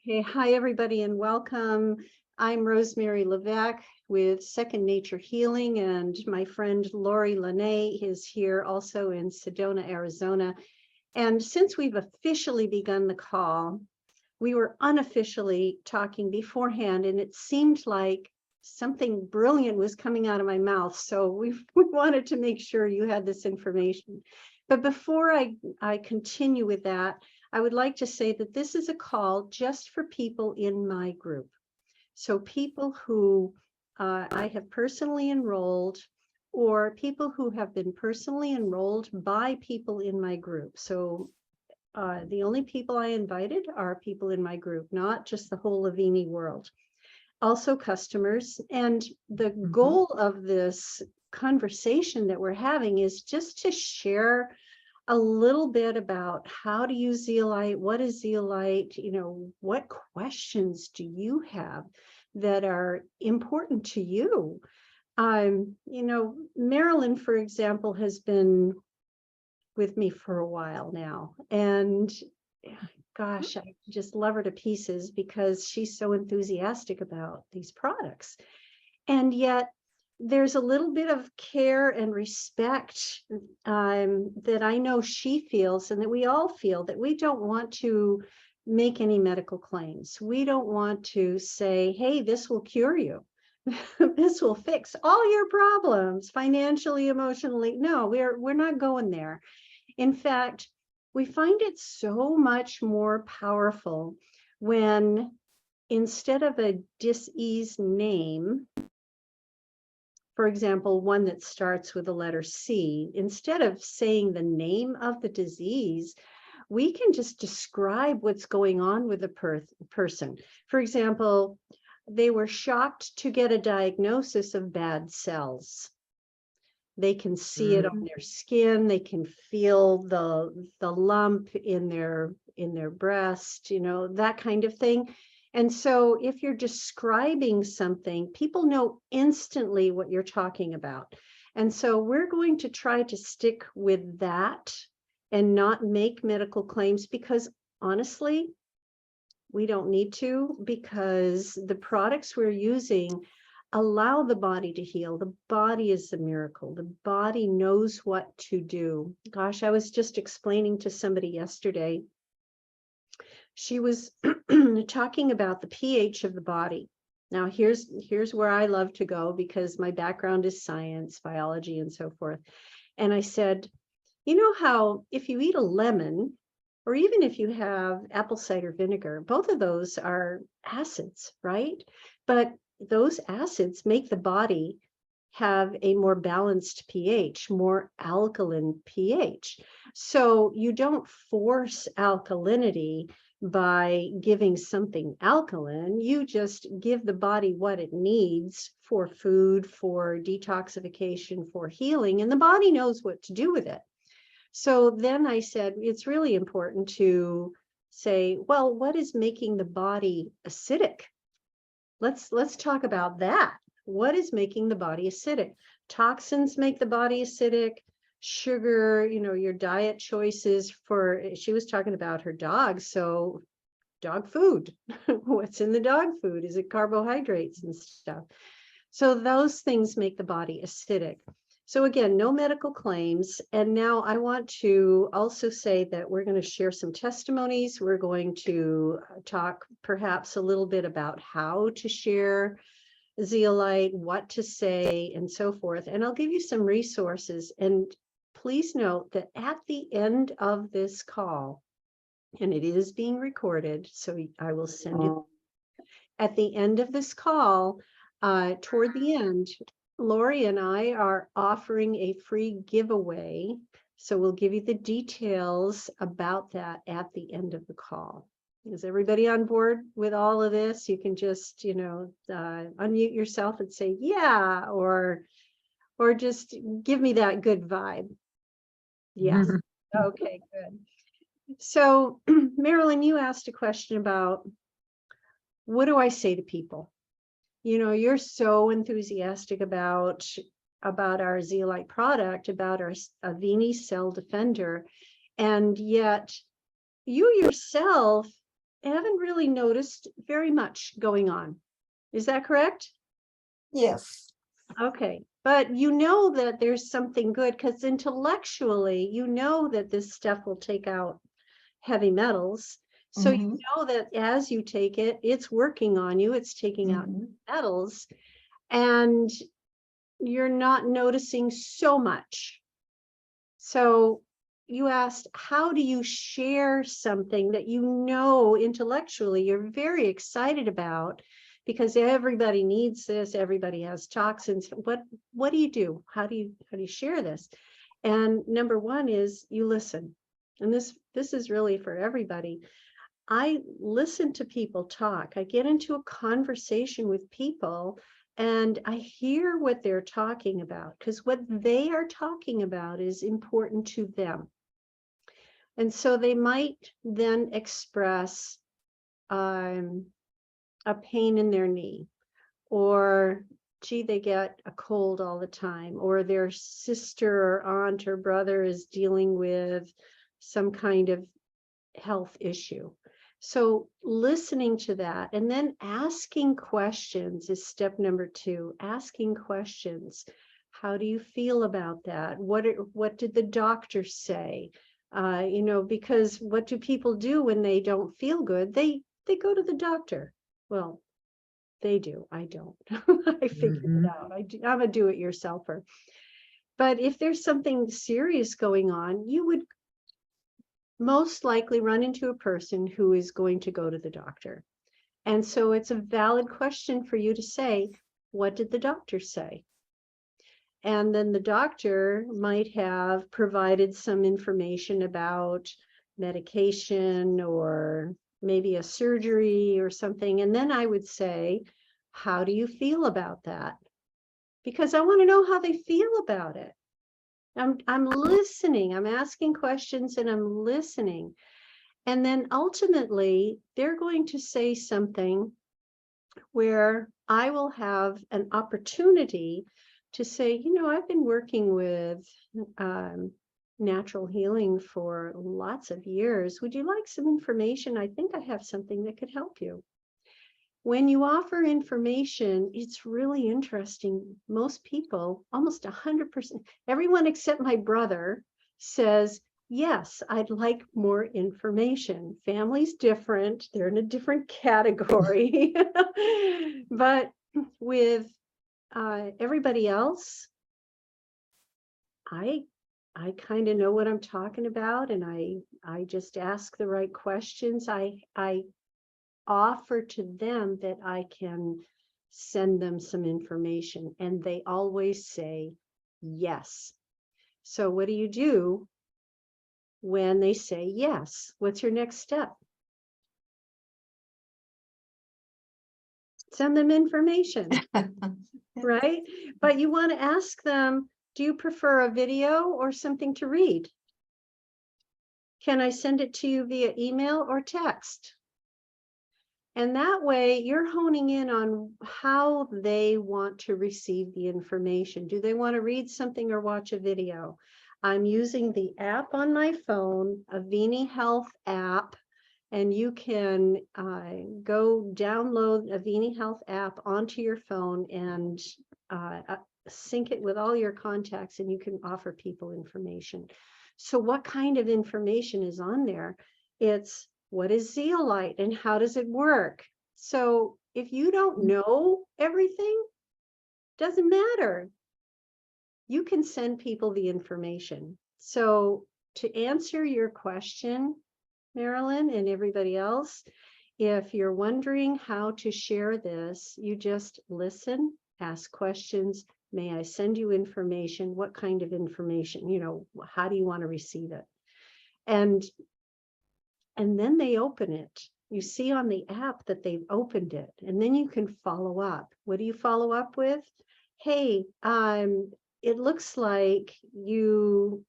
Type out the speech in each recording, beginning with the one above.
Okay, hi everybody and welcome. I'm Rosemary Levesque with Second Nature Healing, and my friend Lori Lene is here also in Sedona, Arizona. And since we've officially begun the call, we were unofficially talking beforehand, and it seemed like something brilliant was coming out of my mouth. So we wanted to make sure you had this information. But before I continue with that, I would like to say that this is a call just for people in my group. So people who I have personally enrolled, or people who have been personally enrolled by people in my group. So the only people I invited are people in my group, not just the whole Avini world. Also customers. And the goal of this conversation that we're having is just to share a little bit about how to use zeolite, what is zeolite, what questions do you have that are important to you? Marilyn, for example, has been with me for a while now, and gosh, I just love her to pieces because she's so enthusiastic about these products. And yet there's a little bit of care and respect that I know she feels, and that we all feel, that we don't want to make any medical claims. We don't want to say, hey, this will cure you. This will fix all your problems financially, emotionally. No, we're not going there. In fact, we find it so much more powerful when, instead of a disease name, for example, one that starts with the letter C, instead of saying the name of the disease, we can just describe what's going on with the person. For example, they were shocked to get a diagnosis of bad cells. They can see it on their skin. They can feel the lump in their breast, that kind of thing. And so if you're describing something, people know instantly what you're talking about. And so we're going to try to stick with that and not make medical claims, because honestly, we don't need to, because the products we're using allow the body to heal. The body is a miracle. The body knows what to do. Gosh, I was just explaining to somebody yesterday. She was talking about the pH of the body. Now, here's where I love to go, because my background is science, biology, and so forth. And I said, you know how if you eat a lemon, or even if you have apple cider vinegar, both of those are acids, right? But those acids make the body have a more balanced pH, more alkaline pH. So you don't force alkalinity by giving something alkaline. You just give the body what it needs for food, for detoxification, for healing, and the body knows what to do with it. So then I said, it's really important to say, well, what is making the body acidic? Let's talk about that. What is making the body acidic? Toxins make the body acidic. Sugar, your diet choices she was talking about her dog. So dog food, what's in the dog food? Is it carbohydrates and stuff? So those things make the body acidic. So again, no medical claims. And now I want to also say that we're going to share some testimonies. We're going to talk perhaps a little bit about how to share zeolite, what to say, and so forth. And I'll give you some resources. And please note that at the end of this call, and it is being recorded, so I will send you at the end of this call, toward the end, Lori and I are offering a free giveaway. So we'll give you the details about that at the end of the call. Is everybody on board with all of this? You can just, unmute yourself and say, yeah, or just give me that good vibe. Yes. Okay, good. So Marilyn, you asked a question about, what do I say to people? You're so enthusiastic about our zeolite product, about our Avini Cell Defender, and yet you yourself haven't really noticed very much going on. Is that correct? Yes. Okay. But you know that there's something good because intellectually, you know that this stuff will take out heavy metals. So you Mm-hmm. know that as you take it, it's working on you, it's taking out Mm-hmm. metals, and you're not noticing so much. So you asked, how do you share something that you know intellectually you're very excited about? Because everybody needs this, everybody has toxins. What do you do? How do you share this? And number one is you listen. And this is really for everybody. I listen to people talk. I get into a conversation with people and I hear what they're talking about, because what they are talking about is important to them. And so they might then express a pain in their knee, or gee, they get a cold all the time, or their sister or aunt or brother is dealing with some kind of health issue. So listening to that and then asking questions is step number two. Asking questions. How do you feel about that? What did the doctor say? Because what do people do when they don't feel good? They go to the doctor. Well, they do. I don't. I figured it out. I'm a do-it-yourselfer. But if there's something serious going on, you would most likely run into a person who is going to go to the doctor. And so it's a valid question for you to say, what did the doctor say? And then the doctor might have provided some information about medication or maybe a surgery or something. And then I would say, how do you feel about that? Because I want to know how they feel about it. I'm listening, I'm asking questions and I'm listening. And then ultimately, they're going to say something where I will have an opportunity to say, I've been working with natural healing for lots of years. Would you like some information? I think I have something that could help you. When you offer information, it's really interesting. Most people, almost 100%, everyone except my brother says, yes, I'd like more information. Family's different. They're in a different category. But with everybody else, I kind of know what I'm talking about, and I just ask the right questions. I offer to them that I can send them some information, and they always say yes. So what do you do when they say yes? What's your next step? Send them information, right? But you want to ask them, do you prefer a video or something to read? Can I send it to you via email or text? And that way you're honing in on how they want to receive the information. Do they want to read something or watch a video? I'm using the app on my phone, Avini Health app, and you can go download Avini Health app onto your phone and sync it with all your contacts, and you can offer people information. So what kind of information is on there? It's what is zeolite and how does it work? So if you don't know everything, doesn't matter. You can send people the information. So to answer your question, Marilyn and everybody else, if you're wondering how to share this, you just listen, ask questions. May I send you information? What kind of information? How do you want to receive it? And then they open it. You see on the app that they've opened it, and then you can follow up. What do you follow up with? Hey, it looks like you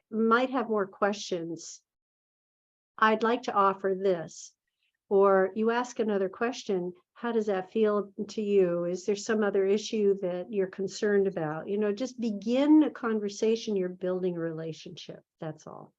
might have more questions. I'd like to offer this. Or you ask another question, how does that feel to you? Is there some other issue that you're concerned about? Just begin a conversation. You're building a relationship. That's all.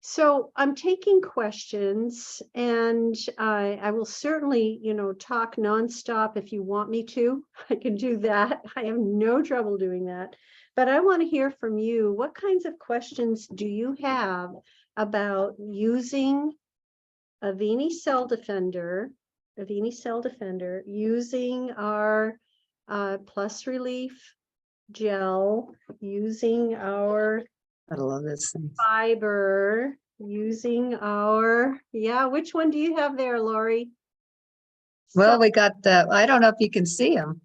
So I'm taking questions, and I will certainly, talk nonstop if you want me to. I can do that. I have no trouble doing that. But I want to hear from you. What kinds of questions do you have about using Avini Cell Defender, using our Plus Relief gel, using our I love this thing. fiber, using our, which one do you have there, Lori? Well, we got I don't know if you can see them.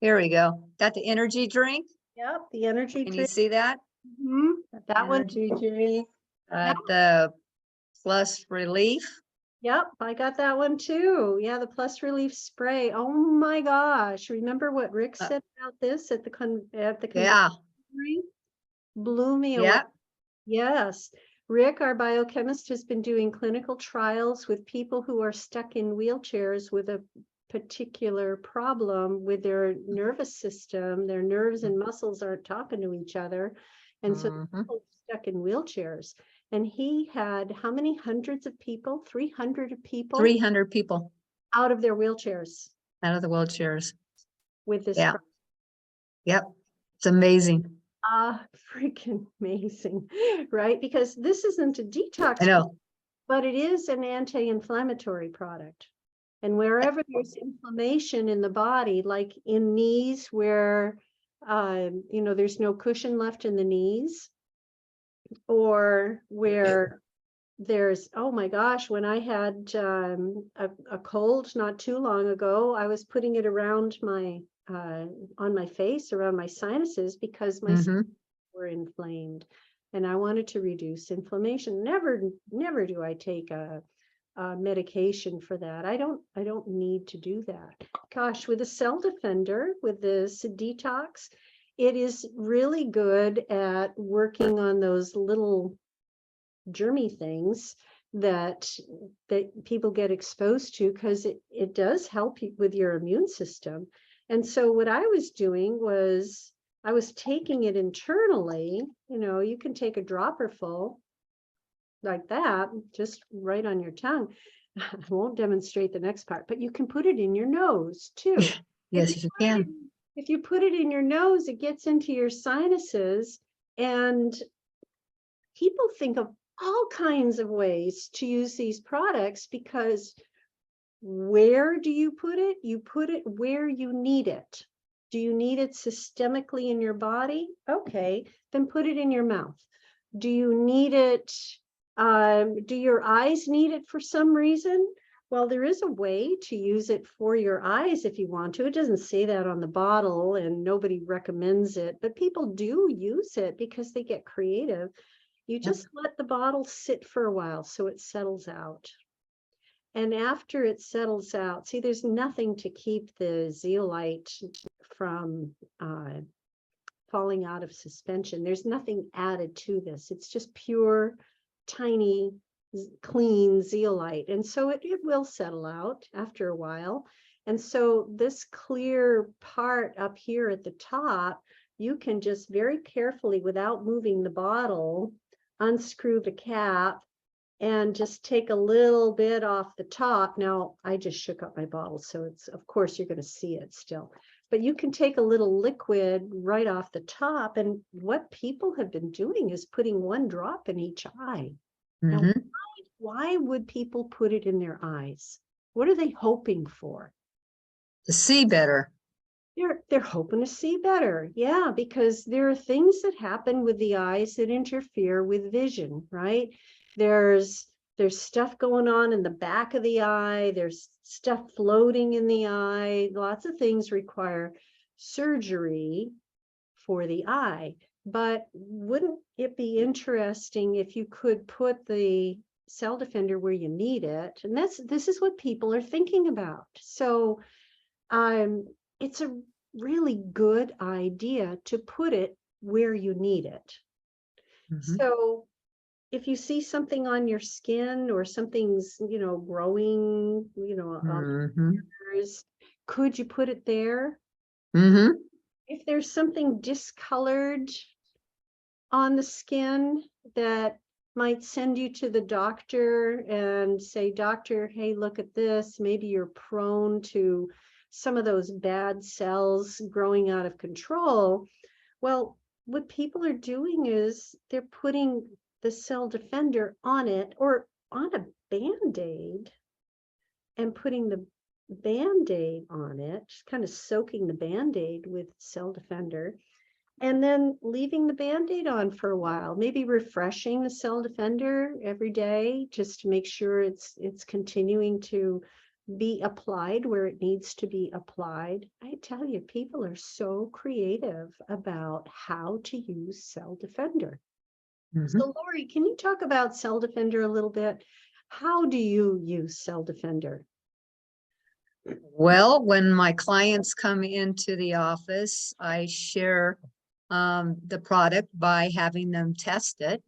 Here we go. Got the energy drink. Yep, the energy Can you drink. see that? That one. Energy drink. Yep. The Plus Relief. Yep, I got that one too. Yeah, the Plus Relief spray. Oh my gosh. Remember what Rick said about this at the Yeah. Blew me away. Yeah. Yes. Rick, our biochemist, has been doing clinical trials with people who are stuck in wheelchairs with a particular problem with their nervous system. Their nerves and muscles aren't talking to each other. And so people are stuck in wheelchairs. And he had how many hundreds of people? 300 people? 300 people out of their wheelchairs. Out of the wheelchairs. With this. Yeah. Yep. It's amazing. Freaking amazing, right? Because this isn't a detox, I know, but it is an anti-inflammatory product. And wherever there's inflammation in the body, like in knees where, there's no cushion left in the knees, or where there's, oh my gosh, when I had a cold not too long ago, I was putting it around my, on my face, around my sinuses, because my sinuses were inflamed, and I wanted to reduce inflammation. Never do I take a medication for that. I don't need to do that. Gosh, with a Cell Defender, with this Detox, it is really good at working on those little germy things that people get exposed to, because it does help you with your immune system. And so what I was doing was I was taking it internally. You can take a dropper full like that, just right on your tongue. I won't demonstrate the next part, but you can put it in your nose too. yes, you can. If you put it in your nose, it gets into your sinuses, and people think of all kinds of ways to use these products, because where do you put it? You put it where you need it. Do you need it systemically in your body? Okay, then put it in your mouth. Do you need it? Do your eyes need it for some reason? Well, there is a way to use it for your eyes if you want to. It doesn't say that on the bottle, and nobody recommends it, but people do use it because they get creative. You just let the bottle sit for a while so it settles out. And after it settles out, see, there's nothing to keep the zeolite from falling out of suspension. There's nothing added to this. It's just pure, tiny, clean zeolite. And so it will settle out after a while. And so this clear part up here at the top, you can just very carefully, without moving the bottle, unscrew the cap and just take a little bit off the top. Now, I just shook up my bottle, so it's, of course, you're going to see it still. But you can take a little liquid right off the top. And what people have been doing is putting one drop in each eye. Now, why would people put it in their eyes? What are they hoping for? To see better. They're hoping to see better. Yeah, because there are things that happen with the eyes that interfere with vision, right? There's stuff going on in the back of the eye. There's stuff floating in the eye. Lots of things require surgery for the eye. But wouldn't it be interesting if you could put the Cell Defender where you need it? And this is what people are thinking about. So it's a really good idea to put it where you need it. So if you see something on your skin, or something's, growing, could you put it there? If there's something discolored on the skin that might send you to the doctor and say, doctor, hey, look at this. Maybe you're prone to some of those bad cells growing out of control. Well, what people are doing is they're putting the cell defender on it or on a Band-Aid and putting the Band-Aid on it, just kind of soaking the Band-Aid with cell defender, and then leaving the Band-Aid on for a while, maybe refreshing the cell defender every day just to make sure it's continuing to be applied where it needs to be applied. I tell you, people are so creative about how to use cell defender. Mhm. So Lori, can you talk about cell defender a little bit? How do you use cell defender? Well, when my clients come into the office, I share the product by having them test it.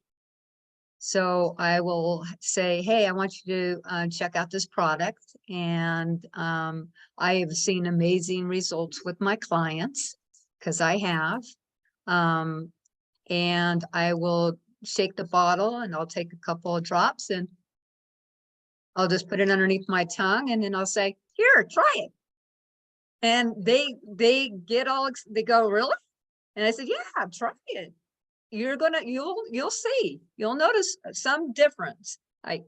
So I will say, hey, I want you to check out this product. And I have seen amazing results with my clients because I have. And I will shake the bottle and I'll take a couple of drops and I'll just put it underneath my tongue and then I'll say, here, try it. And they get all, they go, really? And I said, yeah, try it. You'll see, you'll notice some difference. I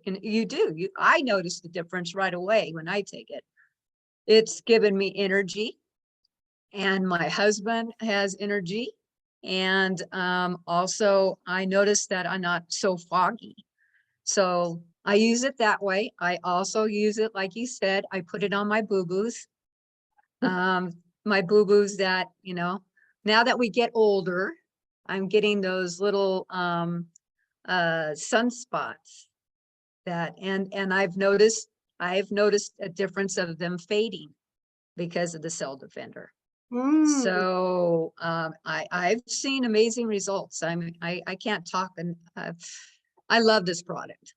notice the difference right away when I take it. It's given me energy and my husband has energy. And also I noticed that I'm not so foggy. So I use it that way. I also use it, like you said, I put it on my boo-boos. My boo-boos that, now that we get older, I'm getting those little sunspots and I've noticed a difference of them fading because of the cell defender. So I've seen amazing results. I can't talk, and I love this product.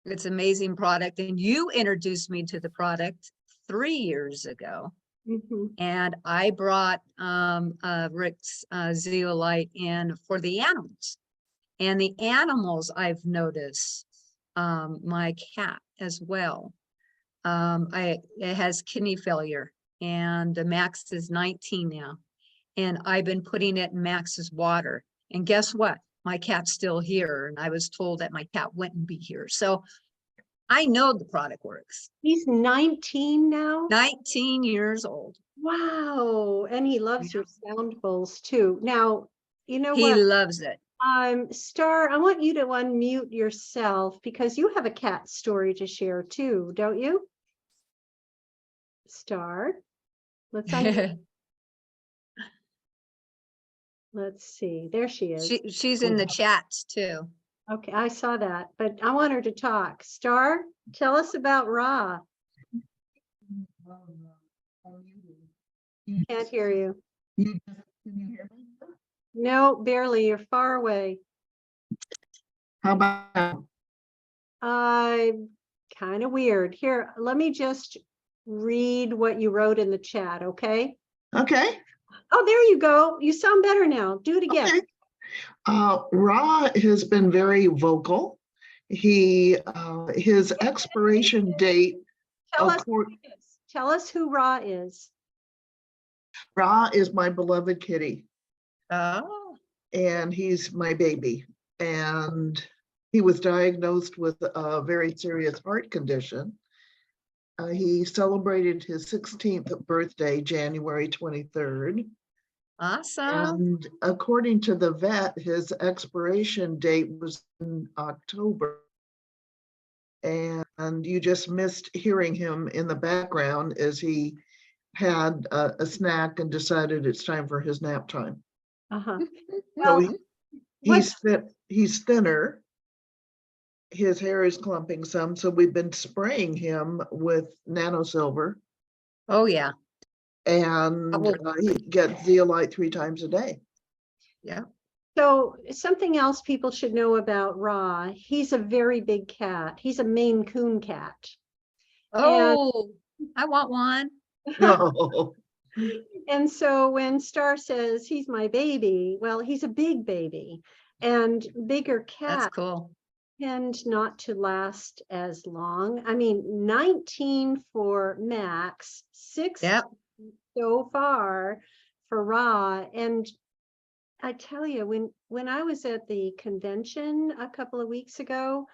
It's an amazing product, and you introduced me to the product 3 years ago. And I brought Rick's zeolite in for the animals. And the animals I've noticed, my cat as well, it has kidney failure and Max is 19 now. And I've been putting it in Max's water. And guess what? My cat's still here. And I was told that my cat wouldn't be here. So I know the product works. He's 19 now? 19 years old. Wow. And he loves your sound bowls too. Now, you know He what? loves it. Star, I want you to unmute yourself because you have a cat story to share too, don't you? Star, let's let's see. There she is. She's in the chats too. Okay, I saw that, but I want her to talk. Star, tell us about Ra. Can't hear you. Can you hear me? No, barely. You're far away. How about? Kind of weird. Here, let me just read what you wrote in the chat, okay? Okay. Oh, there you go. You sound better now. Do it again. Okay. Ra has been very vocal. His expiration date. Tell us who Ra is. Ra is my beloved kitty. Oh. And he's my baby. And he was diagnosed with a very serious heart condition. He celebrated his 16th birthday, January 23rd. Awesome. And according to the vet, his expiration date was in October. And you just missed hearing him in the background as he had a snack and decided it's time for his nap time. Well, So he's thinner. His hair is clumping some, so we've been spraying him with nano silver. Oh yeah. And he gets zeolite 3 times a day. Yeah. So something else people should know about Ra, he's a very big cat. He's a Maine Coon cat. Oh, I want one. No. And so when Star says he's my baby, well, he's a big baby, and bigger cats That's cool. tend not to last as long. I mean, 19 for Max, 6 Yep. so far for Ra. And I tell you, when I was at the convention a couple of weeks ago,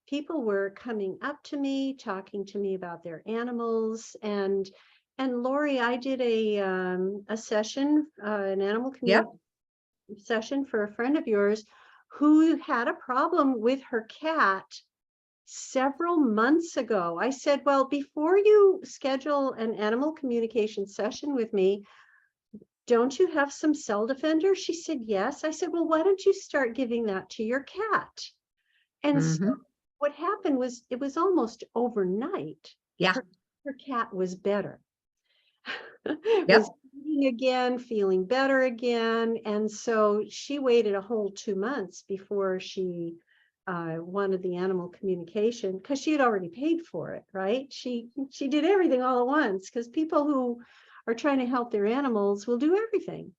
people were coming up to me, talking to me about their animals. And Lori, I did a session, an animal Yep. community session for a friend of yours who had a problem with her cat several months ago. I said, well, before you schedule an animal communication session with me, don't you have some cell defender? She said, yes. I said, well, why don't you start giving that to your cat? And so Mhm. what happened was it was almost overnight. Yeah. Her cat was better. Yep. Was eating again, feeling better again. And so she waited a whole 2 months before she wanted the animal communication, because she had already paid for it, right? She did everything all at once, because people who are trying to help their animals will do everything.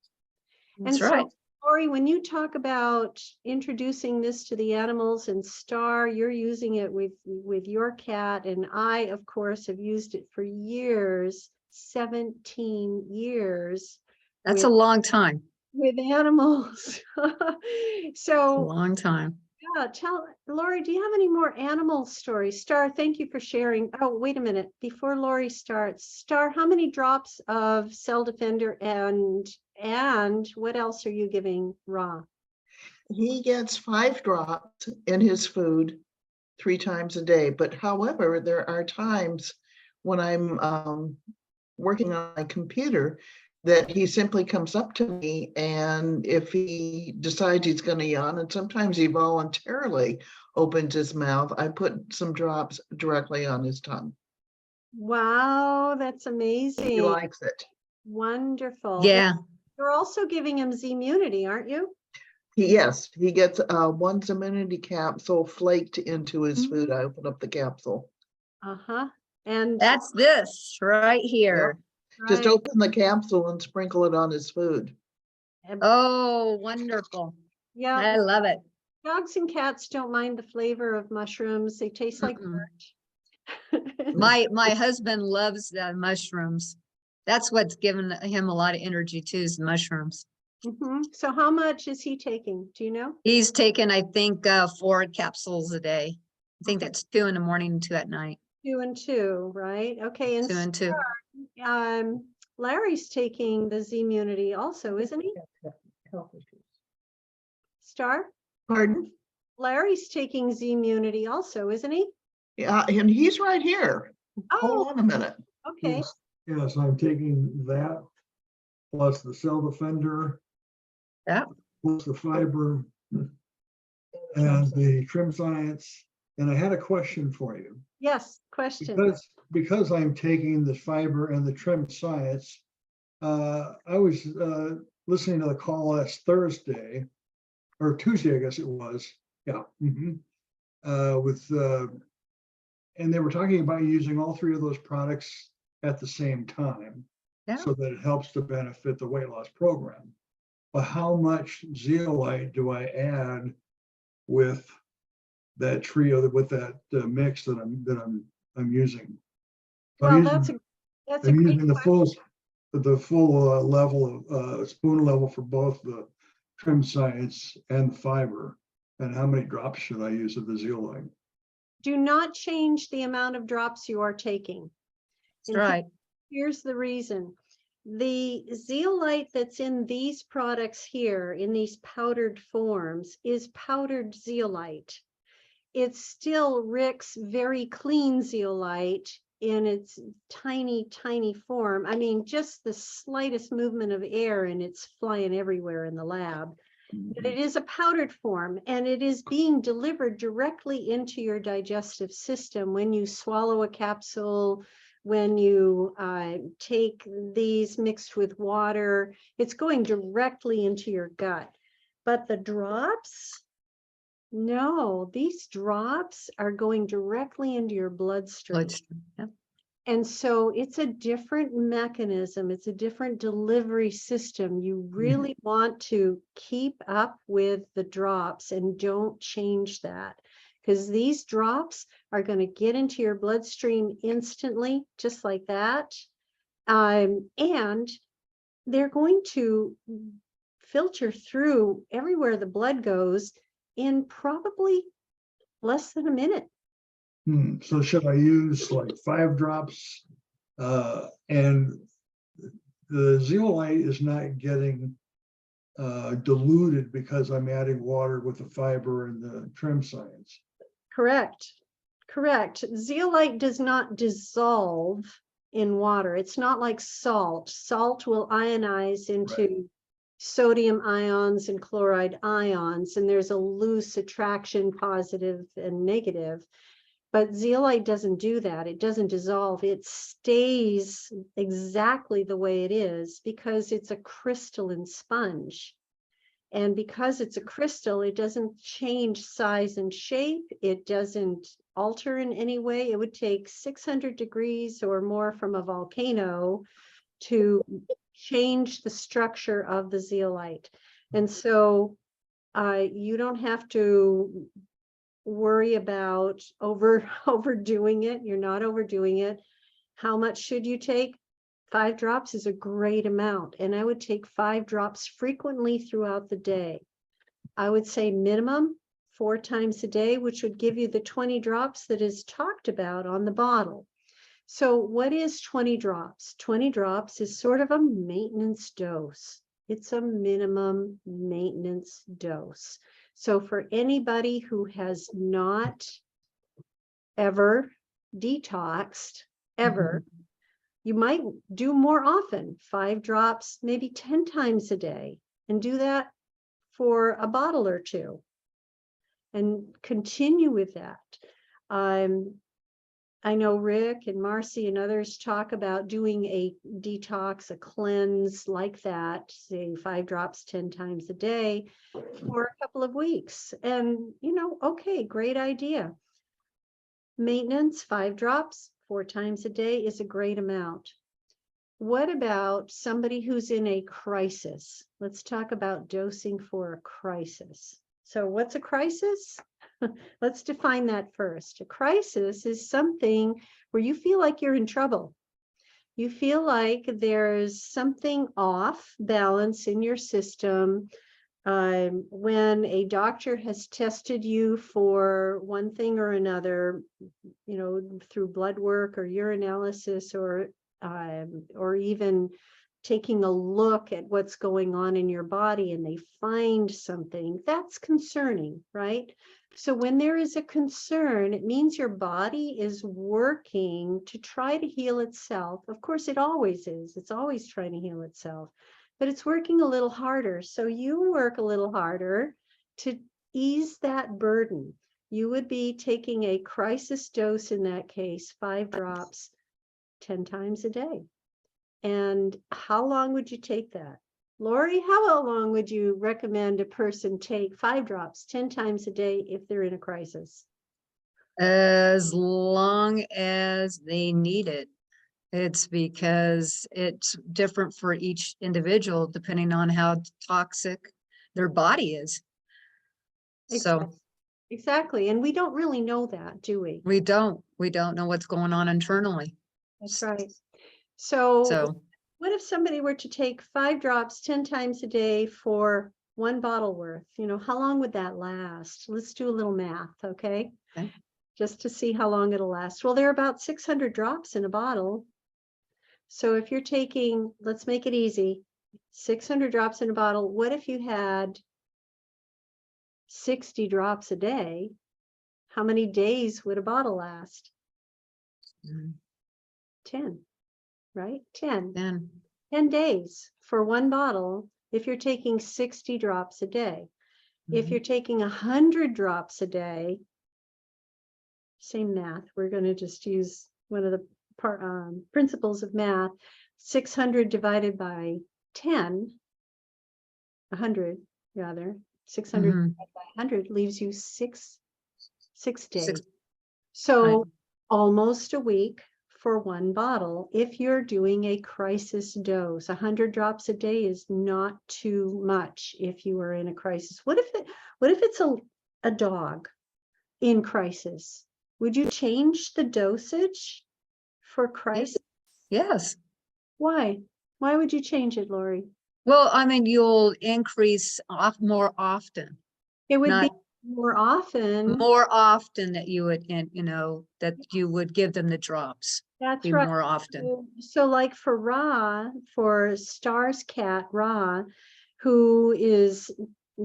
That's And right. so, Lori, when you talk about introducing this to the animals, and Star, you're using it with your cat, and I, of course, have used it for years, 17 years That's a long time. with animals. It's a So, long time. yeah, tell Lori, do you have any more animal stories? Star, thank you for sharing. Oh, wait a minute. Before Lori starts, Star, how many drops of Cell Defender and what else are you giving Ra? He gets 5 drops in his food 3 times a day. But however, there are times when I'm working on my computer that he simply comes up to me, and if he decides he's going to yawn, and sometimes he voluntarily opens his mouth, I put some drops directly on his tongue. Wow, that's He amazing. likes it. Wonderful. Yeah. You're also giving him Z-Immunity, aren't you? Yes, he gets one immunity capsule flaked into his food. I open up the capsule. Uh-huh. And That's this right here. Just right. open the capsule and sprinkle it on his food. Oh, wonderful. Yeah, I love it. dogs and cats don't mind the flavor of mushrooms. They taste like Mm-mm. dirt. My husband loves mushrooms. That's what's given him a lot of energy too, is mushrooms. So how much is he taking? Do you know? He's taken, I think, 4 capsules a day. I think that's 2 in the morning and 2 at night. 2 and 2, right? Okay, and 2 and 2. Larry's taking the Z-Immunity also, isn't he? Star? Pardon? Larry's taking Z-Immunity also, isn't he? Yeah, and he's right here. Oh, Hold on a minute. okay. Yes, I'm taking that plus the cell defender. Yeah. Plus the fiber and the trim science. And I had a question for you. Yes, question. Because I'm taking the fiber and the trim science, I was listening to the call last Thursday or Tuesday, I guess it was. Yeah. And they were talking about using all 3 of those products at the same time. Yeah. So that it helps to benefit the weight loss program. But how much zeolite do I add with that trio, with that mix that I'm using? Well, I'm that's a using great the full level of spoon level for both the trim science and the fiber. And how many drops should I use of the zeolite? Do not change the amount of drops you are taking. That's right. Here's the reason. The zeolite that's in these products here, in these powdered forms, is powdered zeolite. It's still Rick's very clean zeolite in its tiny, tiny form. I mean, just the slightest movement of air and it's flying everywhere in the lab. But it is a powdered form, and it is being delivered directly into your digestive system when you swallow a capsule, when you take these mixed with water. It's going directly into your gut. But the drops, no, these drops are going directly into your bloodstream. Yeah. And so it's a different mechanism. It's a different delivery system. You really want to keep up with the drops and don't change that, because these drops are going to get into your bloodstream instantly, just like that. And they're going to filter through everywhere the blood goes in probably less than a minute. So should I use like 5 drops? And the zeolite is not getting diluted because I'm adding water with the fiber and the trim science. Correct. Zeolite does not dissolve in water. It's not like salt. Salt will ionize into sodium ions and chloride ions, and there's a loose attraction, positive and negative. But zeolite doesn't do that. It doesn't dissolve. It stays exactly the way it is because it's a crystalline sponge. And because it's a crystal, it doesn't change size and shape. It doesn't alter in any way. It would take 600 degrees or more from a volcano to change the structure of the zeolite. And so you don't have to worry about overdoing it. You're not overdoing it. How much should you take? 5 drops is a great amount. And I would take 5 drops frequently throughout the day. I would say minimum 4 times a day, which would give you the 20 drops that is talked about on the bottle. So what is 20 drops? 20 drops is sort of a maintenance dose. It's a minimum maintenance dose. So for anybody who has not ever detoxed, ever, you might do more often, 5 drops, maybe 10 times a day, and do that for a bottle or 2 and continue with that. I know Rick and Marcy and others talk about doing a detox, a cleanse like that, say 5 drops 10 times a day for a couple of weeks. And, okay, great idea. Maintenance, 5 drops 4 times a day is a great amount. What about somebody who's in a crisis? Let's talk about dosing for a crisis. So what's a crisis? Let's define that first. A crisis is something where you feel like you're in trouble. You feel like there's something off balance in your system. When a doctor has tested you for one thing or another, through blood work or urinalysis or even taking a look at what's going on in your body, and they find something that's concerning, right? So when there is a concern, it means your body is working to try to heal itself. Of course, it always is. It's always trying to heal itself, but it's working a little harder. So you work a little harder to ease that burden. You would be taking a crisis dose in that case, 5 drops, 10 times a day. And how long would you take that? Lori, how long would you recommend a person take 5 drops 10 times a day if they're in a crisis? As long as they need it. It's because it's different for each individual depending on how toxic their body is. So Exactly. And we don't really know that, do we? we don't know what's going on internally. That's right. So So what if somebody were to take 5 drops 10 times a day for 1 bottle worth? How long would that last? Let's do a little math, okay? Okay. Just to see how long it'll last. Well, there are about 600 drops in a bottle. So if you're taking, let's make it easy, 600 drops in a bottle. What if you had 60 drops a day? How many days would a bottle last? 10, right? 10 days for 1 bottle if you're taking 60 drops a day. If you're taking 100 drops a day, same math. We're going to just use one of the principles of math. 600 divided by 10, 100 rather, 600 divided by 100 leaves you 6 days. So almost a week for 1 bottle. If you're doing a crisis dose, 100 drops a day is not too much if you are in a crisis. What if it's a dog? in crisis. Would you change the dosage for crisis? Yes. Why? Why would you change it, Lori? Well, I mean, you'll increase more often, It would be not more often. more often that you would, and that you would give them the drops. That's Be right. more often. So like for for Star's cat, who is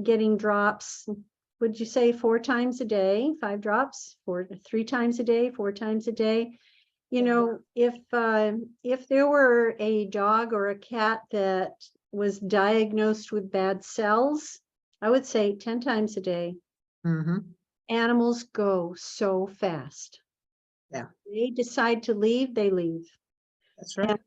getting drops, would you say 4 times a day, 5 drops, 3 times a day, 4 times a day? You know, if there were a dog or a cat that was diagnosed with bad cells, I would say 10 times a day. Mm-hmm. Animals go so fast. Yeah. They decide to leave, they leave. That's right.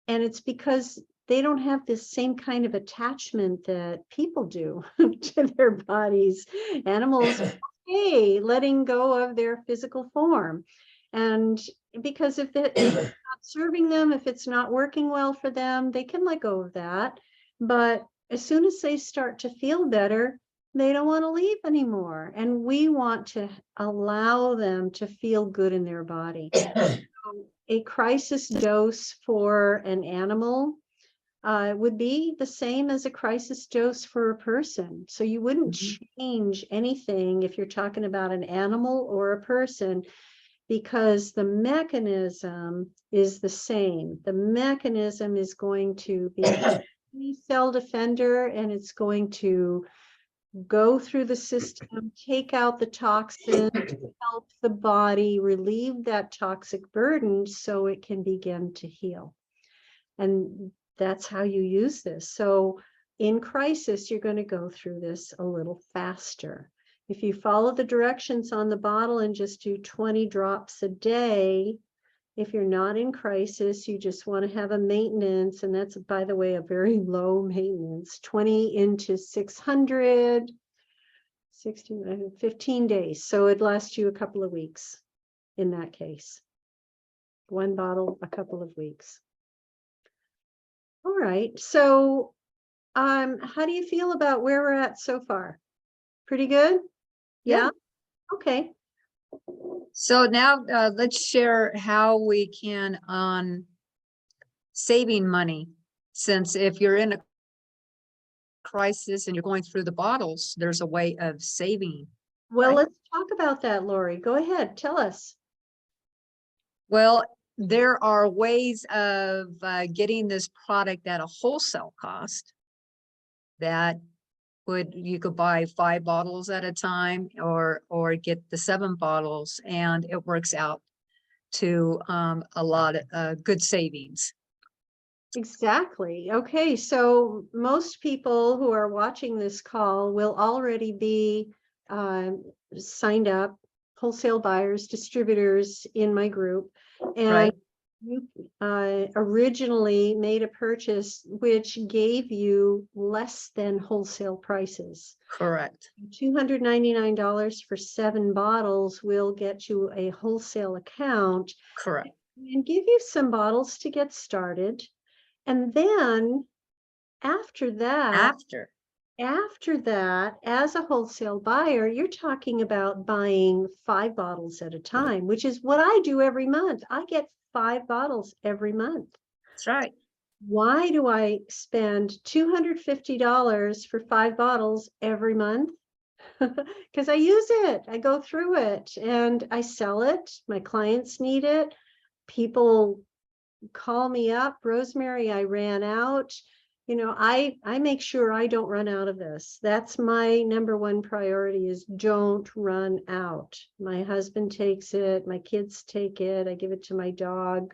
And it's because they don't have this same kind of attachment that people do to their bodies. Animals, hey, letting go of their physical form. And because if it's not serving them, if it's not working well for them, they can let go of that. But as soon as they start to feel better, they don't want to leave anymore. And we want to allow them to feel good in their body. A crisis dose for an animal would be the same as a crisis dose for a person. So you wouldn't change anything if you're talking about an animal or a person, because the mechanism is the same. The mechanism is going to be a cell defender, and it's going to go through the system, take out the toxin, help the body relieve that toxic burden so it can begin to heal. And that's how you use this. So in crisis, you're going to go through this a little faster. If you follow the directions on the bottle and just do 20 drops a day, if you're not in crisis, you just want to have a maintenance, and that's, by the way, a very low maintenance, 20 into 600, 16, 15 days. So it lasts you a couple of weeks in that case. 1 bottle, a couple of weeks. All right. So how do you feel about where we're at so far? Pretty good? Yeah. Okay. So now let's share how we can saving money, since if you're in a crisis and you're going through the bottles, there's a way of saving. Well, Right. let's talk about that, Lori. Go ahead. Tell us. Well, there are ways of getting this product at a wholesale cost that you could buy 5 bottles at a time, or get the 7 bottles, and it works out to a lot of good savings. Exactly. Okay. So most people who are watching this call will already be signed up, wholesale buyers, distributors in my group. And Right. you originally made a purchase which gave you less than wholesale prices. Correct. $299 for 7 bottles will get you a wholesale account Correct. and give you some bottles to get started. And then after that, as a wholesale buyer, you're talking about buying 5 bottles at a time, which is what I do every month. I get 5 bottles every month. That's right. Why do I spend $250 for 5 bottles every month? Because I use it. I go through it and I sell it. My clients need it. People call me up, Rosemary, I ran out. You know, I make sure I don't run out of this. That's my number 1 priority, is don't run out. My husband takes it, my kids take it, I give it to my dog.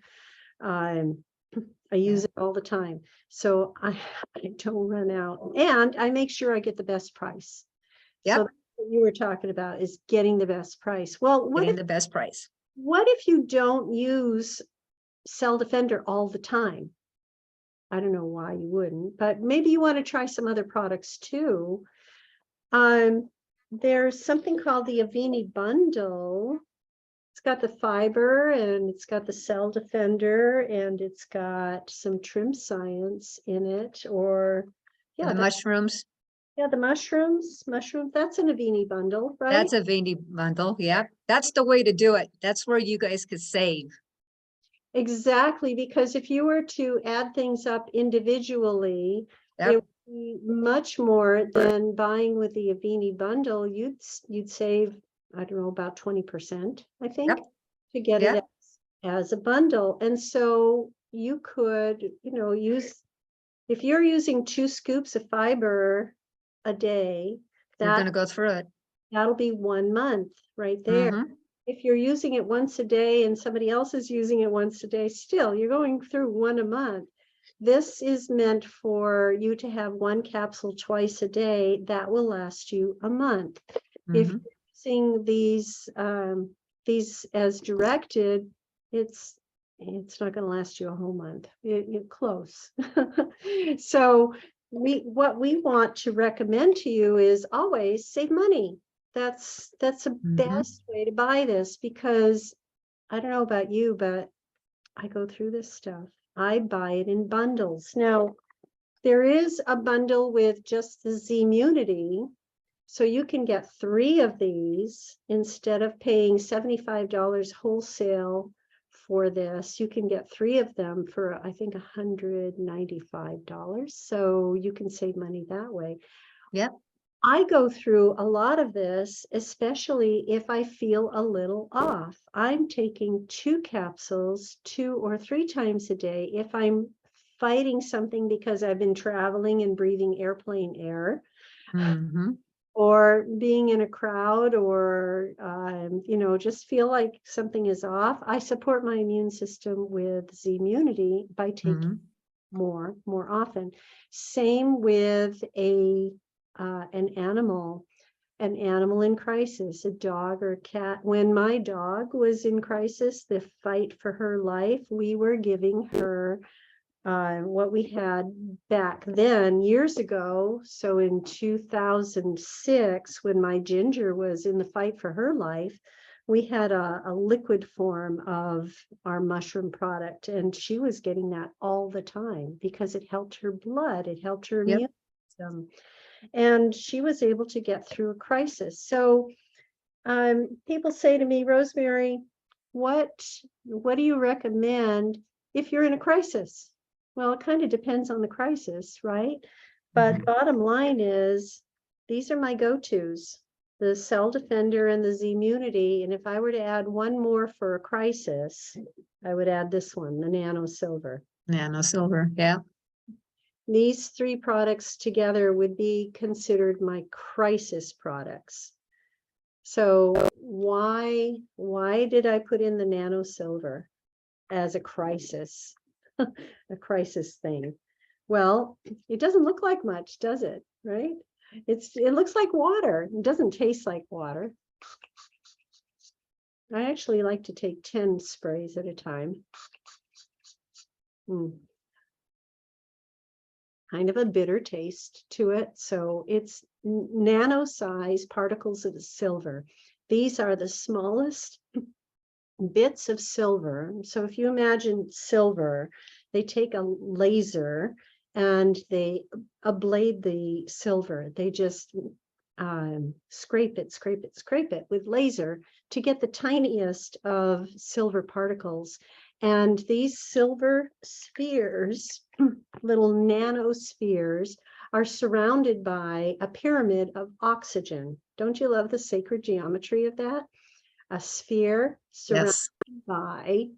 I use it all the time. So I don't run out, and I make sure I get the best price. Yep. So that's what you were talking about, is getting the best price. Well, Getting the best price. what if you don't use Cell Defender all the time? I don't know why you wouldn't, but maybe you want to try some other products too. There's something called the Avini bundle. It's got the fiber, and it's got the Cell Defender, and it's got some trim science in it, or The mushrooms. Yeah, the mushrooms, that's an Avini bundle, right? That's a Avini bundle. Yeah, that's the way to do it. That's where you guys could save. Exactly, because if you were to add things up individually, Yep. it would be much more than buying with the Avini bundle. You'd save, I don't know, about 20%, I think, Yep. to get it Yep. as a bundle. And so you could, use, if you're using 2 scoops of fiber a day, You're going to go through it. that'll be 1 month right there. Mhm. If you're using it once a day and somebody else is using it once a day, still you're going through 1 a month. This is meant for you to have 1 capsule twice a day that will last you a month. If Mhm. you're using these as directed, it's not going to last you a whole month. You're close. So what we want to recommend to you is always save money. That's the Mhm. best way to buy this, because I don't know about you, but I go through this stuff. I buy it in bundles. Now, there is a bundle with just the Z-Munity, so you can get 3 of these instead of paying $75 wholesale for this. You can get 3 of them for, I think, $195. So you can save money that way. Yep. I go through a lot of this, especially if I feel a little off. I'm taking 2 capsules 2 or 3 times a day. If I'm fighting something because I've been traveling and breathing airplane air, Mhm. or being in a crowd, or just feel like something is off, I support my immune system with Z-Munity by taking Mhm. more often. Same with an animal in crisis, a dog or a cat. When my dog was in crisis, the fight for her life, we were giving her what we had back then years ago. So in 2006, when my Ginger was in the fight for her life, we had a liquid form of our mushroom product, and she was getting that all the time because it helped her blood, it helped her Yep. immune system, and she was able to get through a crisis. So people say to me, Rosemary, what do you recommend if you're in a crisis? Well, it kind of depends on the crisis, right? But Mhm. bottom line is, these are my go-tos, the Cell Defender and the Z-Munity. And if I were to add one more for a crisis, I would add this one, the Nano Silver. Nano silver. Yeah. These 3 products together would be considered my crisis products. So why did I put in the Nano Silver as a crisis, a crisis thing? Well, it doesn't look like much, does it? Right? It looks like water. It doesn't taste like water. I actually like to take 10 sprays at a time. Kind of a bitter taste to it. So it's nano size particles of silver. These are the smallest bits of silver. So if you imagine silver, they take a laser and they ablate the silver. They just scrape it with laser to get the tiniest of silver particles. And these silver spheres, little nanospheres, are surrounded by a pyramid of oxygen. Don't you love the sacred geometry of that? A sphere surrounded Yes. by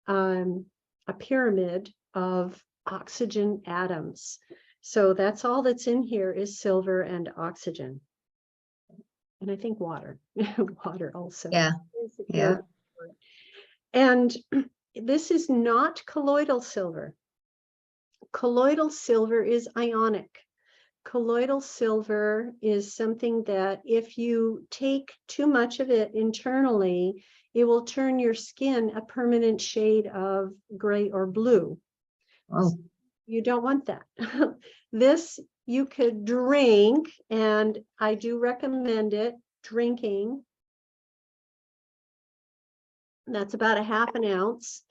a pyramid of oxygen atoms. So that's all that's in here is silver and oxygen. And I think water, water also. Yeah. Yeah. And this is not colloidal silver. Colloidal silver is ionic. Colloidal silver is something that if you take too much of it internally, it will turn your skin a permanent shade of gray or blue. Oh. You don't want that. This you could drink, and I do recommend it, drinking. That's about a half an ounce.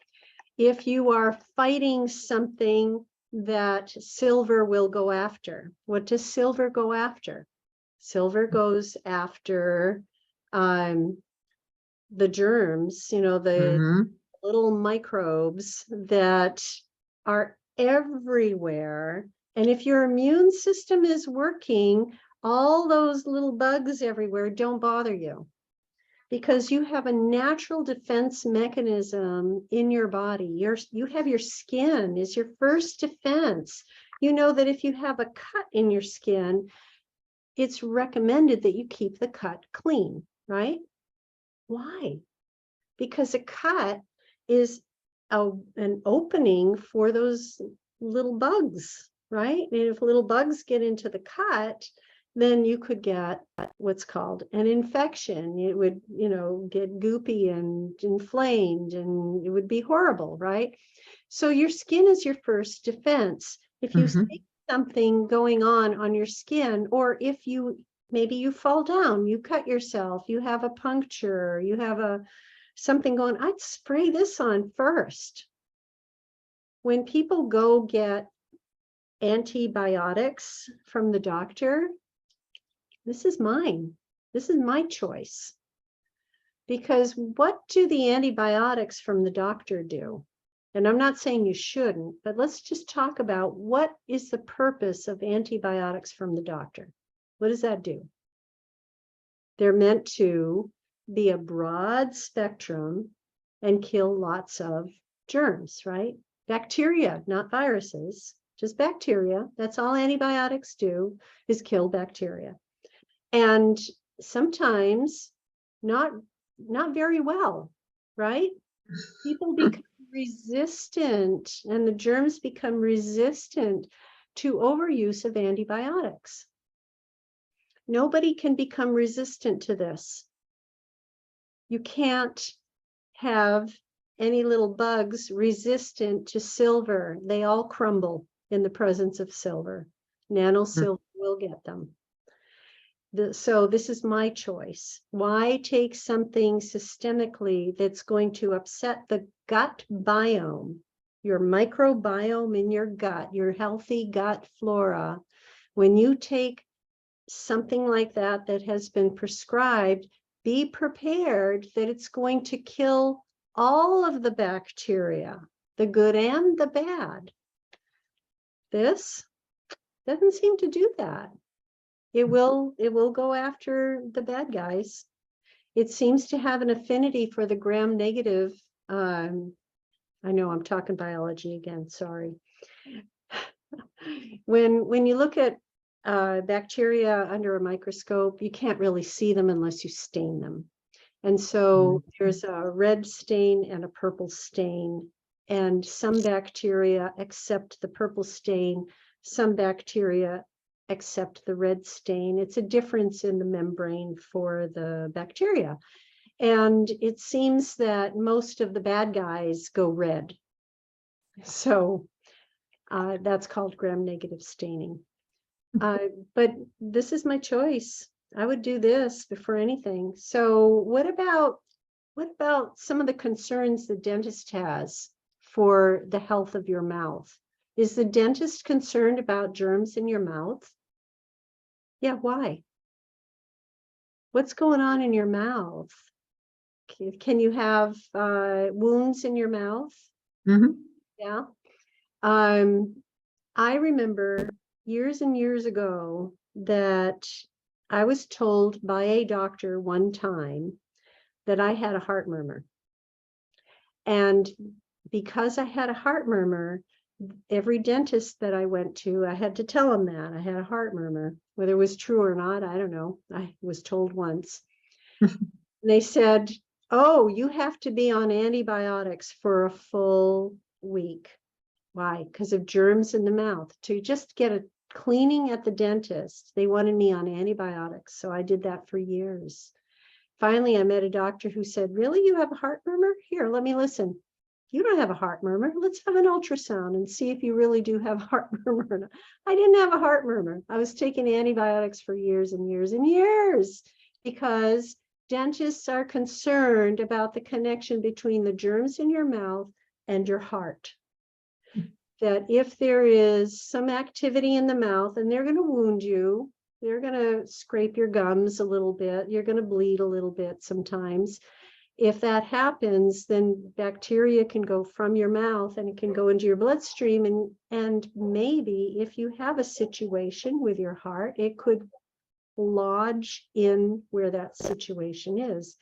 If you are fighting something that silver will go after. What does silver go after? Silver goes after the germs, the Mhm. little microbes that are everywhere. And if your immune system is working, all those little bugs everywhere don't bother you, because you have a natural defense mechanism in your body. You have your skin is your first defense. You know that if you have a cut in your skin, it's recommended that you keep the cut clean, right? Why? Because a cut is an opening for those little bugs, right? And if little bugs get into the cut, then you could get what's called an infection. It would, get goopy and inflamed, and it would be horrible, right? So your skin is your first defense. If you see something going on your skin, or if maybe you fall down, you cut yourself, you have a puncture, you have something going, I'd spray this on first. When people go get antibiotics from the doctor, this is mine. This is my choice. Because what do the antibiotics from the doctor do? And I'm not saying you shouldn't, but let's just talk about what is the purpose of antibiotics from the doctor. What does that do? They're meant to be a broad spectrum and kill lots of germs, right? Bacteria, not viruses, just bacteria. That's all antibiotics do, is kill bacteria. And sometimes not very well, right? People become resistant, and the germs become resistant to overuse of antibiotics. Nobody can become resistant to this. You can't have any little bugs resistant to silver. They all crumble in the presence of silver. Nano silver will get them. So this is my choice. Why take something systemically that's going to upset the gut biome, your microbiome in your gut, your healthy gut flora? When you take something like that has been prescribed, be prepared that it's going to kill all of the bacteria, the good and the bad. This doesn't seem to do that. It will go after the bad guys. It seems to have an affinity for the gram-negative. I know I'm talking biology again, sorry. When you look at bacteria under a microscope, you can't really see them unless you stain them. And so there's a red stain and a purple stain, and some bacteria accept the purple stain, some bacteria accept the red stain. It's a difference in the membrane for the bacteria. And it seems that most of the bad guys go red. So that's called gram-negative staining. But this is my choice. I would do this before anything. So what about some of the concerns the dentist has for the health of your mouth? Is the dentist concerned about germs in your mouth? Yeah, why? What's going on in your mouth? Can you have wounds in your mouth? Yeah. I remember years and years ago that I was told by a doctor one time that I had a heart murmur. And because I had a heart murmur, every dentist that I went to, I had to tell them that I had a heart murmur. Whether it was true or not, I don't know. I was told once. They said, oh, you have to be on antibiotics for a full week. Why? Because of germs in the mouth. To just get a cleaning at the dentist, they wanted me on antibiotics. So I did that for years. Finally, I met a doctor who said, really, you have a heart murmur? Here, let me listen. You don't have a heart murmur. Let's have an ultrasound and see if you really do have a heart murmur. I didn't have a heart murmur. I was taking antibiotics for years and years and years because dentists are concerned about the connection between the germs in your mouth and your heart. that if there is some activity in the mouth and they're going to wound you, they're going to scrape your gums a little bit, you're going to bleed a little bit sometimes. If that happens, then bacteria can go from your mouth and it can go into your bloodstream. And maybe if you have a situation with your heart, it could lodge in where that situation is.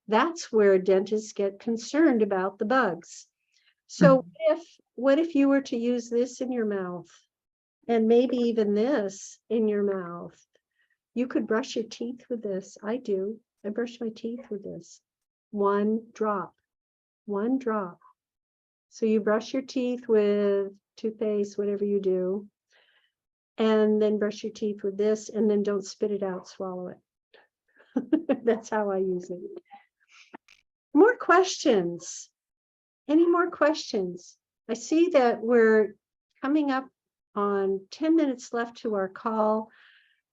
That's where dentists get concerned about the bugs. So what if you were to use this in your mouth and maybe even this in your mouth? You could brush your teeth with this. I do. I brush my teeth with this. One drop. So you brush your teeth with toothpaste, whatever you do, and then brush your teeth with this, and then don't spit it out, swallow it. That's how I use it. More questions? Any more questions? I see that we're coming up on 10 minutes left to our call.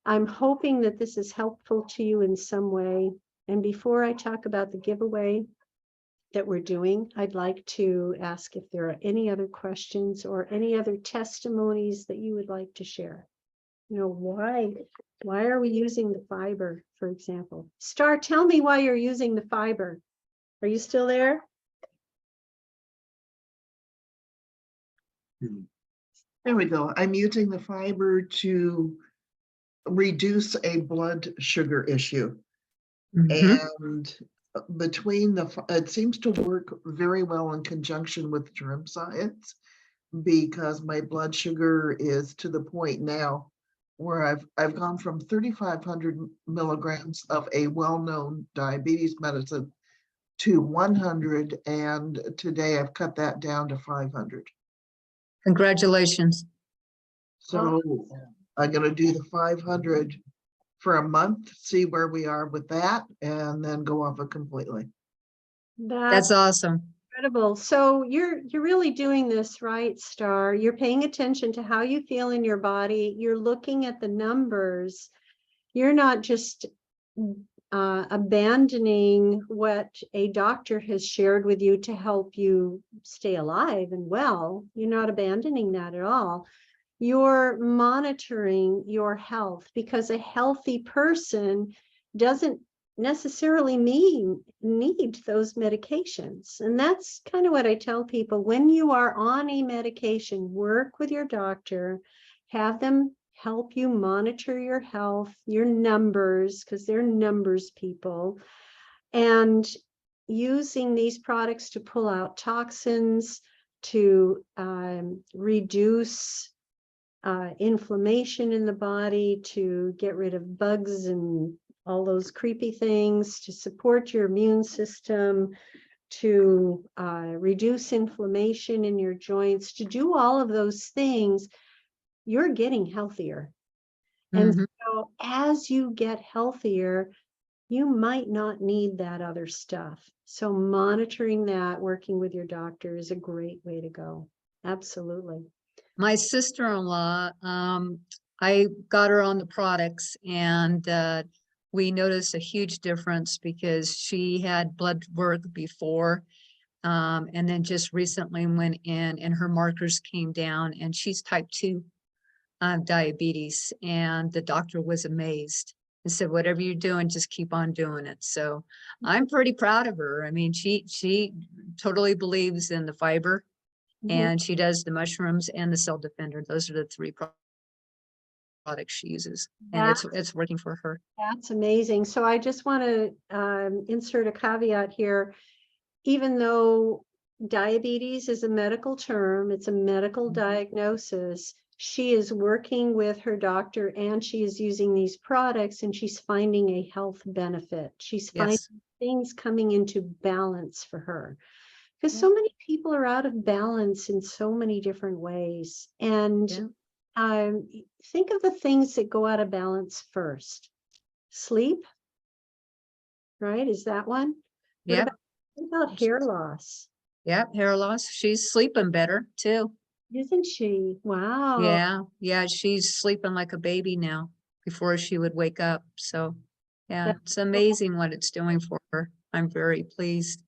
I'm hoping that this is helpful to you in some way. And before I talk about the giveaway that we're doing, I'd like to ask if there are any other questions or any other testimonies that you would like to share. You know, why are we using the fiber, for example? Star, tell me why you're using the fiber. Are you still there? There we go. I'm using the fiber to reduce a blood sugar issue. And between it seems to work very well in conjunction with germ science, because my blood sugar is to the point now where I've gone from 3,500 milligrams of a well-known diabetes medicine to 100, and today I've cut that down to 500. Congratulations. So I'm going to do the 500 for a month, see where we are with that, and then go off it completely. That's awesome. Incredible. So you're really doing this right, Star. You're paying attention to how you feel in your body. You're looking at the numbers. You're not just abandoning what a doctor has shared with you to help you stay alive and well. You're not abandoning that at all. You're monitoring your health, because a healthy person doesn't necessarily need those medications. And that's kind of what I tell people. When you are on a medication, work with your doctor, have them help you monitor your health, your numbers, because they're numbers people, and using these products to pull out toxins, to reduce inflammation in the body, to get rid of bugs and all those creepy things, to support your immune system, to reduce inflammation in your joints, to do all of those things, you're getting healthier. And so as you get healthier, you might not need that other stuff. So monitoring that, working with your doctor is a great way to go. Absolutely. My sister-in-law, I got her on the products, and we noticed a huge difference because she had blood work before, and then just recently went in and her markers came down, and she's type 2 diabetes, and the doctor was amazed and said, whatever you're doing, just keep on doing it. So I'm pretty proud of her. I mean, she totally believes in the fiber. And she does the mushrooms and the cell defender. Those are the 3 products she uses, and it's working for her. That's amazing. So I just want to insert a caveat here. Even though diabetes is a medical term, it's a medical diagnosis, she is working with her doctor and she is using these products, and she's finding a health benefit. She's finding things coming into balance for her. Because so many people are out of balance in so many different ways. And think of the things that go out of balance first. Sleep, right? Is that one? Yeah. What about hair loss? Yeah, hair loss. She's sleeping better too. Isn't she? Wow. Yeah, she's sleeping like a baby now before she would wake up. So yeah, it's amazing what it's doing for her. I'm very pleased.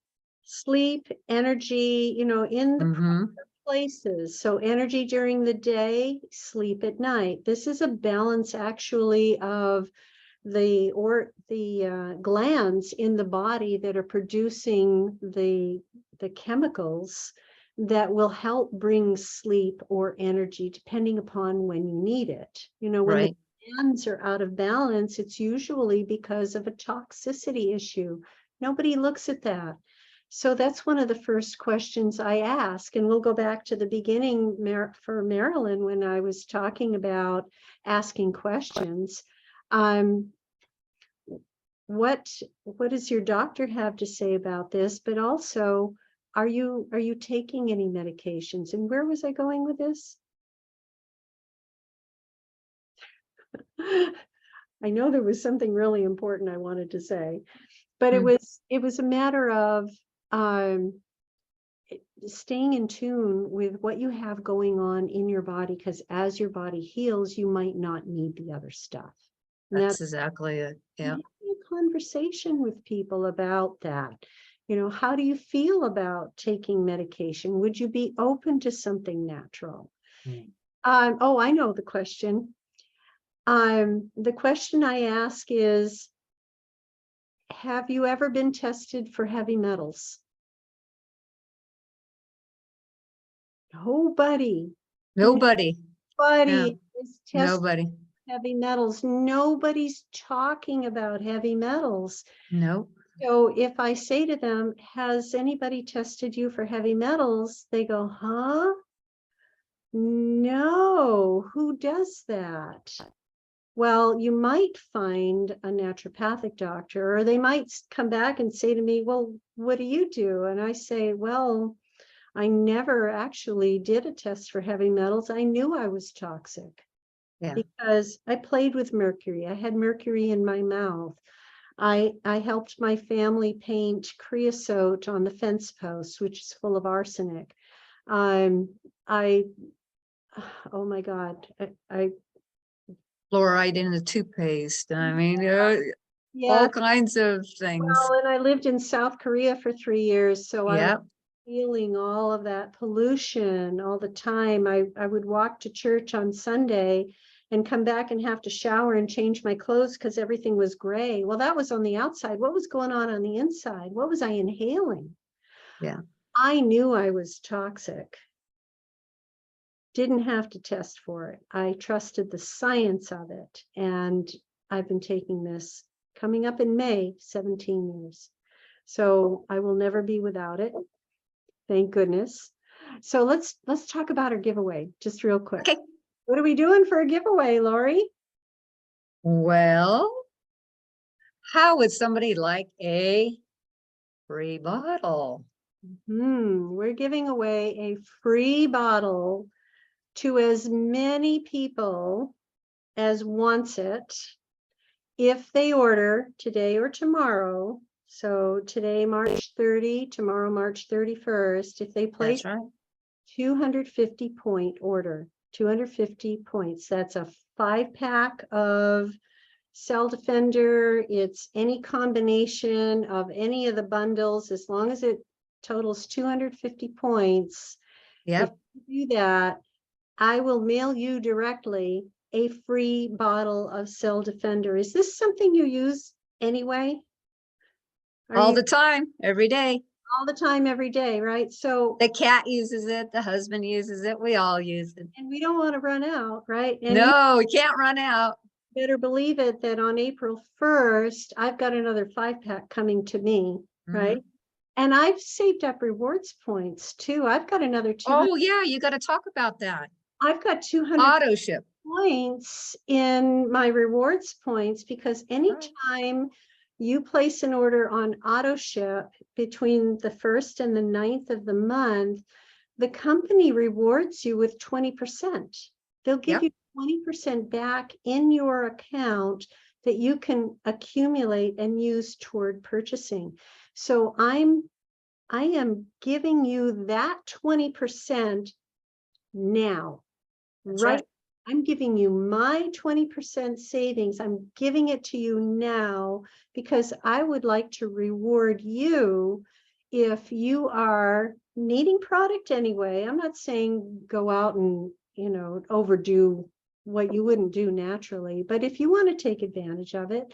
Sleep, energy, in the places. So energy during the day, sleep at night. This is a balance actually of the glands in the body that are producing the chemicals that will help bring sleep or energy depending upon when you need it. You know, when Right. the glands are out of balance, it's usually because of a toxicity issue. Nobody looks at that. So that's one of the first questions I ask. And we'll go back to the beginning for Marilyn when I was talking about asking questions. What does your doctor have to say about this? But also, are you taking any medications? And where was I going with this? I know there was something really important I wanted to say, but it was a matter of staying in tune with what you have going on in your body, because as your body heals, you might not need the other stuff. And That's exactly it. Yeah. having a conversation with people about that. You know, how do you feel about taking medication? Would you be open to something natural? Oh, I know the question. The question I ask is, have you ever been tested for heavy metals? Nobody. Nobody. Nobody is tested Nobody. for heavy metals. Nobody's talking about heavy metals. No. So if I say to them, has anybody tested you for heavy metals? They go, huh? No, who does that? Well, you might find a naturopathic doctor, or they might come back and say to me, well, what do you do? And I say, well, I never actually did a test for heavy metals. I knew I was toxic because I played with mercury. I had mercury in my mouth. I helped my family paint creosote on the fence posts, which is full of arsenic. Oh my God, I Fluoride in the toothpaste. I mean, yeah. all kinds of things. Well, and I lived in South Korea for 3 years, so I Yeah. was feeling all of that pollution all the time. I would walk to church on Sunday and come back and have to shower and change my clothes because everything was gray. Well, that was on the outside. What was going on the inside? What was I inhaling? Yeah. I knew I was toxic. Didn't have to test for it. I trusted the science of it. And I've been taking this coming up in May, 17 years. So I will never be without it. Thank goodness. So let's talk about our giveaway just real quick. Okay. What are we doing for a giveaway, Lori? Well, how would somebody like a free bottle? We're giving away a free bottle to as many people as wants it if they order today or tomorrow. So today, March 30, tomorrow, March 31st, if they place That's right. 250 point order, 250 points. That's a 5-pack of Cell Defender. It's any combination of any of the bundles, as long as it totals 250 points. Yep. If you do that, I will mail you directly a free bottle of Cell Defender. Is this something you use anyway? All the time, every day. All the time, every day, right? So The cat uses it, the husband uses it, we all use it. and we don't want to run out, right? And No, we can't run out. you better believe it that on April 1st, I've got another 5-pack coming to me, right? And I've saved up rewards points too. I've got another 200. Oh yeah, you got to talk about that. I've got 200 Auto ship. points in my rewards points because anytime you place an order on auto ship between the 1st and the 9th of the month, the company rewards you with 20%. They'll give you 20% back in your account that you can accumulate and use toward purchasing. So I am giving you that 20% now. That's right. right. I'm giving you my 20% savings. I'm giving it to you now because I would like to reward you if you are needing product anyway, I'm not saying go out and, overdo what you wouldn't do naturally, but if you want to take advantage of it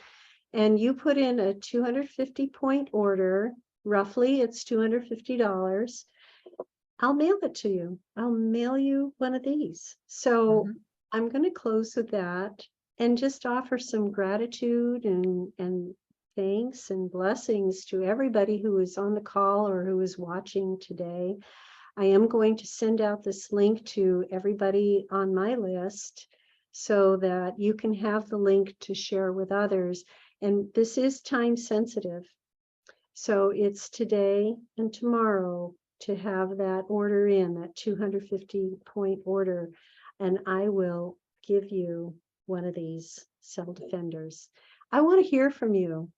and you put in a 250 point order, roughly it's $250, I'll mail it to you. I'll mail you one of these. So I'm going to close with that and just offer some gratitude and thanks and blessings to everybody who is on the call or who is watching today. I am going to send out this link to everybody on my list so that you can have the link to share with others. And this is time sensitive. So it's today and tomorrow to have that order in, that 250 point order. And I will give you one of these cell defenders. I want to hear from you.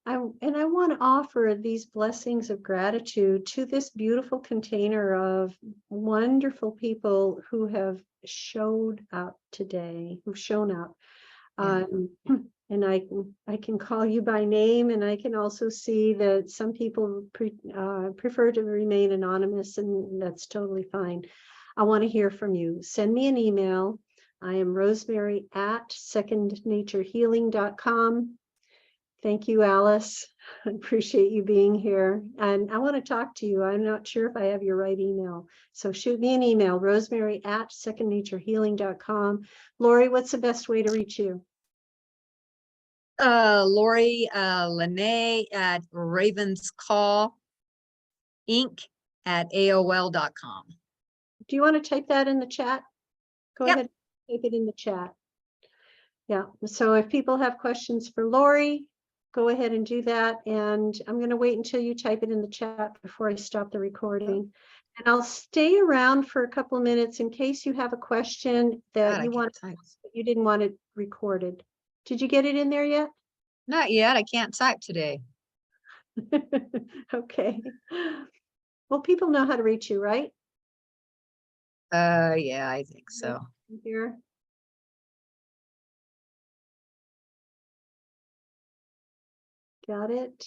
I want to offer these blessings of gratitude to this beautiful container of wonderful people who have showed up today, who've shown up. And I can call you by name, and I can also see that some people prefer to remain anonymous, and that's totally fine. I want to hear from you. Send me an email. I am Rosemary at secondnaturehealing.com. Thank you, Alice. I appreciate you being here. And I want to talk to you. I'm not sure if I have your right email. So shoot me an email, Rosemary at secondnaturehealing.com. Lori, what's the best way to reach you? Lori Lene at ravenscall inc at AOL.com. Do you want to type that in the chat? Go Yep. ahead, type it in the chat. Yeah, so if people have questions for Lori, go ahead and do that. And I'm going to wait until you type it in the chat before I stop the recording. And I'll stay around for a couple of minutes in case you have a question that God, you didn't want it recorded. Did you get it in there yet? Not yet. I can't type today. Okay. Well, people know how to reach you, right? Yeah, I think so. Here. Got it.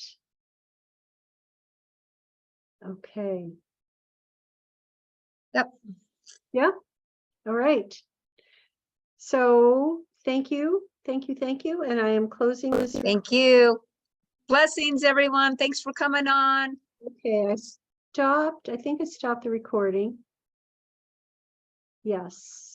Okay. Yep. Yeah. All right. So thank you. Thank you. Thank you. And I am closing this. Thank you. Blessings, everyone. Thanks for coming on. Okay. I think I stopped the recording. Yes.